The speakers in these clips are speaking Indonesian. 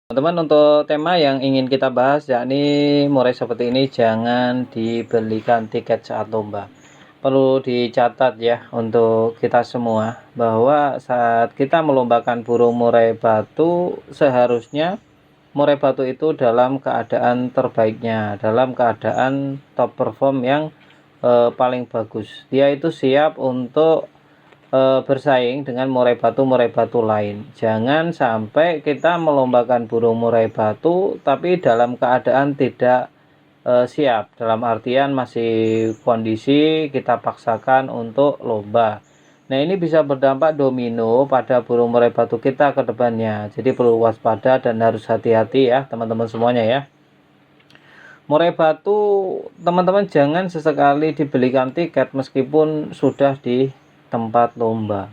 Teman-teman, untuk tema yang ingin kita bahas yakni murai seperti ini jangan dibelikan tiket saat lomba. Perlu dicatat ya untuk kita semua bahwa saat kita melombakan burung murai batu, seharusnya murai batu itu dalam keadaan terbaiknya, dalam keadaan top perform yang paling bagus. Dia itu siap untuk bersaing dengan murai batu lain. Jangan sampai kita melombakan burung murai batu tapi dalam keadaan tidak siap, dalam artian masih kondisi kita paksakan untuk lomba. Nah, ini bisa berdampak domino pada burung murai batu kita ke depannya. Jadi perlu waspada dan harus hati-hati ya teman-teman semuanya ya. Murai batu, teman-teman jangan sesekali dibelikan tiket meskipun sudah di tempat lomba.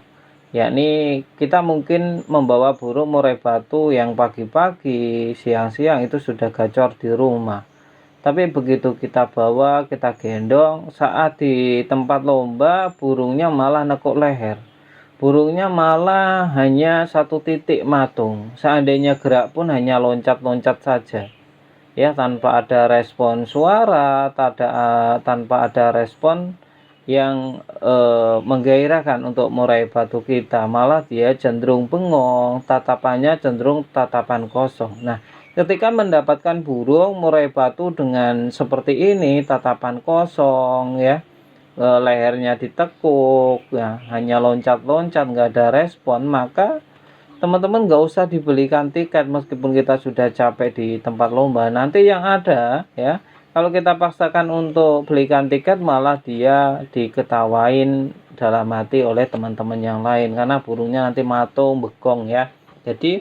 Yakni kita mungkin membawa burung murai batu yang pagi-pagi, siang-siang itu sudah gacor di rumah. Tapi begitu kita bawa, kita gendong, saat di tempat lomba burungnya malah nekuk leher. Burungnya malah hanya satu titik matung. Seandainya gerak pun hanya loncat-loncat saja. Ya, tanpa ada respon suara, tanpa ada respon yang menggairahkan untuk murai batu kita, malah dia cenderung bengong, tatapannya cenderung tatapan kosong. Nah, ketika mendapatkan burung murai batu dengan seperti ini, tatapan kosong ya, lehernya ditekuk ya, hanya loncat-loncat, nggak ada respon, maka teman-teman nggak usah dibelikan tiket meskipun kita sudah capek di tempat lomba. Nanti yang ada ya, kalau kita paksakan untuk belikan tiket malah dia diketawain dalam hati oleh teman-teman yang lain karena burungnya nanti matung, begong ya. Jadi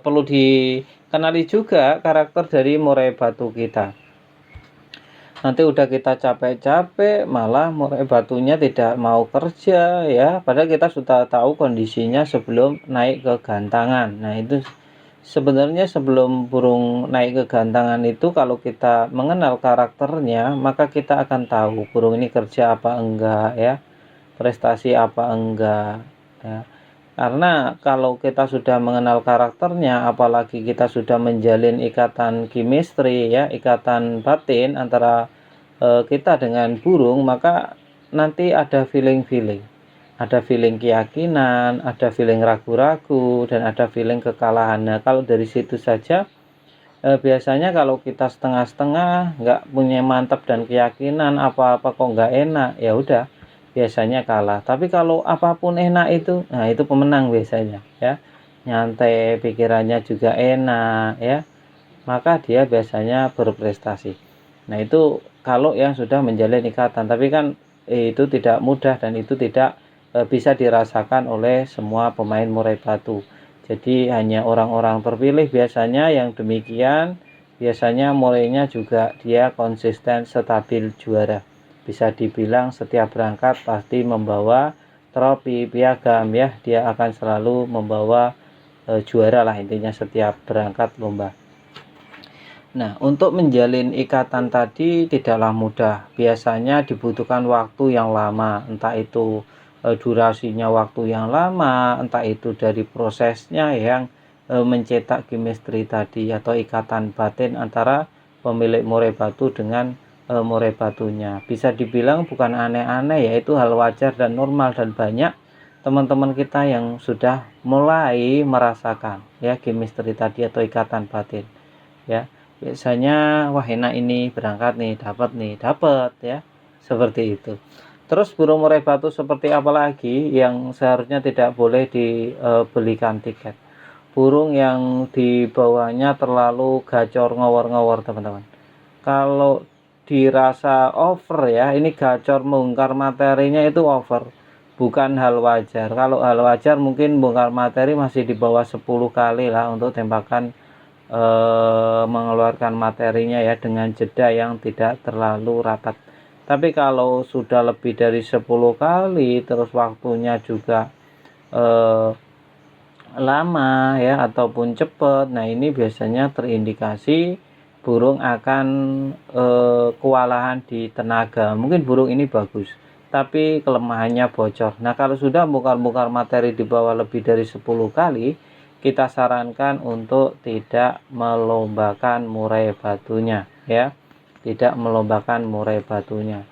perlu dikenali juga karakter dari murai batu kita. Nanti udah kita capek-capek malah murai batunya tidak mau kerja ya, padahal kita sudah tahu kondisinya sebelum naik ke gantangan. Nah, itu sebenarnya sebelum burung naik ke gantangan itu kalau kita mengenal karakternya, maka kita akan tahu burung ini kerja apa enggak ya, prestasi apa enggak ya. Karena kalau kita sudah mengenal karakternya, apalagi kita sudah menjalin ikatan chemistry ya, ikatan batin antara kita dengan burung, maka nanti ada feeling-feeling. Ada feeling keyakinan, ada feeling ragu-ragu, dan ada feeling kekalahan. Nah, kalau dari situ saja, biasanya kalau kita setengah-setengah, nggak punya mantap dan keyakinan, apa-apa kok nggak enak, ya udah, biasanya kalah. Tapi kalau apapun enak itu, nah itu pemenang biasanya, ya. Nyantai, pikirannya juga enak, ya. Maka dia biasanya berprestasi. Nah, itu kalau yang sudah menjalin ikatan, tapi kan itu tidak mudah dan itu tidak bisa dirasakan oleh semua pemain murai batu. Jadi hanya orang-orang terpilih biasanya yang demikian, biasanya murainya juga dia konsisten stabil juara. Bisa dibilang setiap berangkat pasti membawa trofi piagam ya, dia akan selalu membawa juara lah intinya setiap berangkat lomba. Nah, untuk menjalin ikatan tadi tidaklah mudah. Biasanya dibutuhkan waktu yang lama, entah itu durasinya waktu yang lama, entah itu dari prosesnya yang mencetak chemistry tadi atau ikatan batin antara pemilik murai batu dengan murai batunya. Bisa dibilang bukan aneh-aneh, yaitu hal wajar dan normal, dan banyak teman-teman kita yang sudah mulai merasakan ya chemistry tadi atau ikatan batin ya. Biasanya wah enak ini, berangkat nih, dapat ya, seperti itu. Terus burung murai batu seperti apa lagi yang seharusnya tidak boleh dibelikan tiket? Burung yang dibawanya terlalu gacor ngawur-ngawur teman-teman. Kalau dirasa over ya, ini gacor membongkar materinya itu over, bukan hal wajar. Kalau hal wajar mungkin bongkar materi masih di bawah 10 kali lah untuk tembakan mengeluarkan materinya ya dengan jeda yang tidak terlalu rapat. Tapi kalau sudah lebih dari 10 kali terus waktunya juga lama ya ataupun cepat, nah ini biasanya terindikasi burung akan kewalahan di tenaga. Mungkin burung ini bagus tapi kelemahannya bocor. Nah, kalau sudah bongkar-bongkar materi di bawah lebih dari 10 kali, kita sarankan untuk tidak melombakan murai batunya ya, tidak melombakan murai batunya,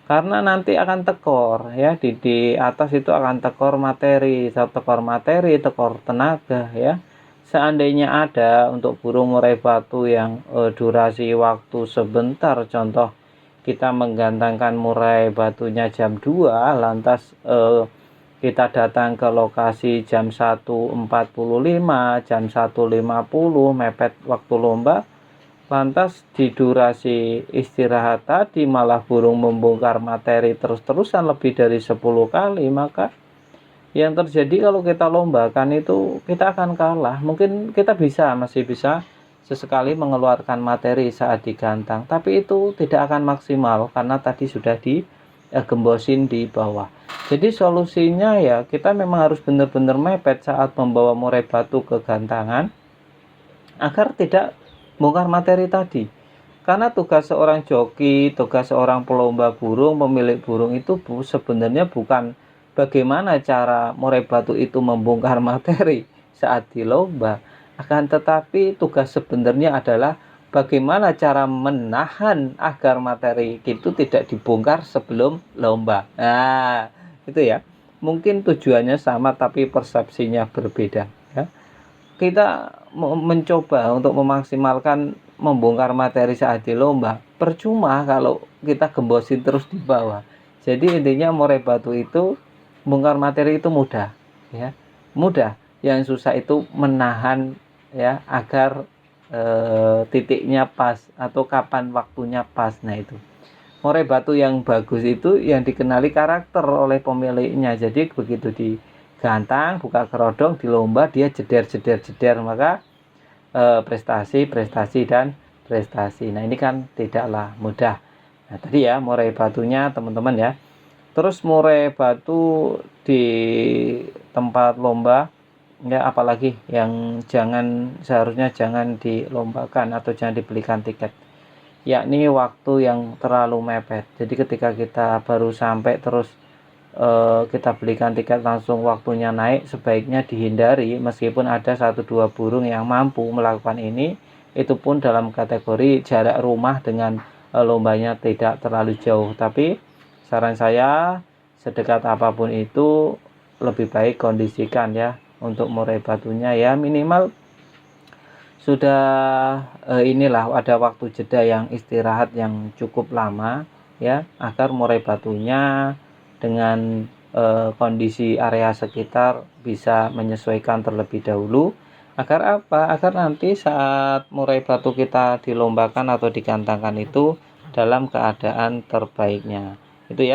karena nanti akan tekor ya, di atas itu akan tekor materi, tekor tenaga ya. Seandainya ada untuk burung murai batu yang durasi waktu sebentar, contoh kita menggantangkan murai batunya jam 2, lantas kita datang ke lokasi jam 1.45, jam 1.50 mepet waktu lomba, lantas di durasi istirahat tadi malah burung membongkar materi terus-terusan lebih dari 10 kali, maka yang terjadi kalau kita lombakan itu kita akan kalah. Mungkin kita masih bisa sesekali mengeluarkan materi saat digantang, tapi itu tidak akan maksimal karena tadi sudah digembosin di bawah. Jadi solusinya ya kita memang harus benar-benar mepet saat membawa murai batu ke gantangan agar tidak bongkar materi tadi. Karena tugas seorang joki, tugas seorang pelomba burung, pemilik burung itu sebenarnya bukan bagaimana cara murai batu itu membongkar materi saat dilomba, akan tetapi tugas sebenarnya adalah bagaimana cara menahan agar materi itu tidak dibongkar sebelum lomba. Nah, itu ya. Mungkin tujuannya sama tapi persepsinya berbeda ya. Kita mencoba untuk memaksimalkan membongkar materi saat di lomba, percuma kalau kita gembosin terus di bawah. Jadi intinya murai batu itu bongkar materi itu mudah ya, mudah. Yang susah itu menahan ya agar titiknya pas atau kapan waktunya pas. Nah, itu murai batu yang bagus itu yang dikenali karakter oleh pemiliknya. Jadi begitu digantang, buka kerodong, di lomba dia jeder, maka prestasi dan prestasi. Nah, ini kan tidaklah mudah. Nah, tadi ya murai batunya teman-teman ya. Terus murai batu di tempat lomba ya, apalagi yang seharusnya jangan dilombakan atau jangan dibelikan tiket, yakni waktu yang terlalu mepet. Jadi ketika kita baru sampai terus kita belikan tiket langsung waktunya naik, sebaiknya dihindari. Meskipun ada 1-2 burung yang mampu melakukan ini, itu pun dalam kategori jarak rumah dengan lombanya tidak terlalu jauh. Tapi saran saya, sedekat apapun itu lebih baik kondisikan ya untuk murai batunya ya, minimal sudah inilah ada waktu jeda yang istirahat yang cukup lama ya, agar murai batunya dengan kondisi area sekitar bisa menyesuaikan terlebih dahulu. Agar apa? Agar nanti saat murai batu kita dilombakan atau digantangkan itu dalam keadaan terbaiknya. Itu ya.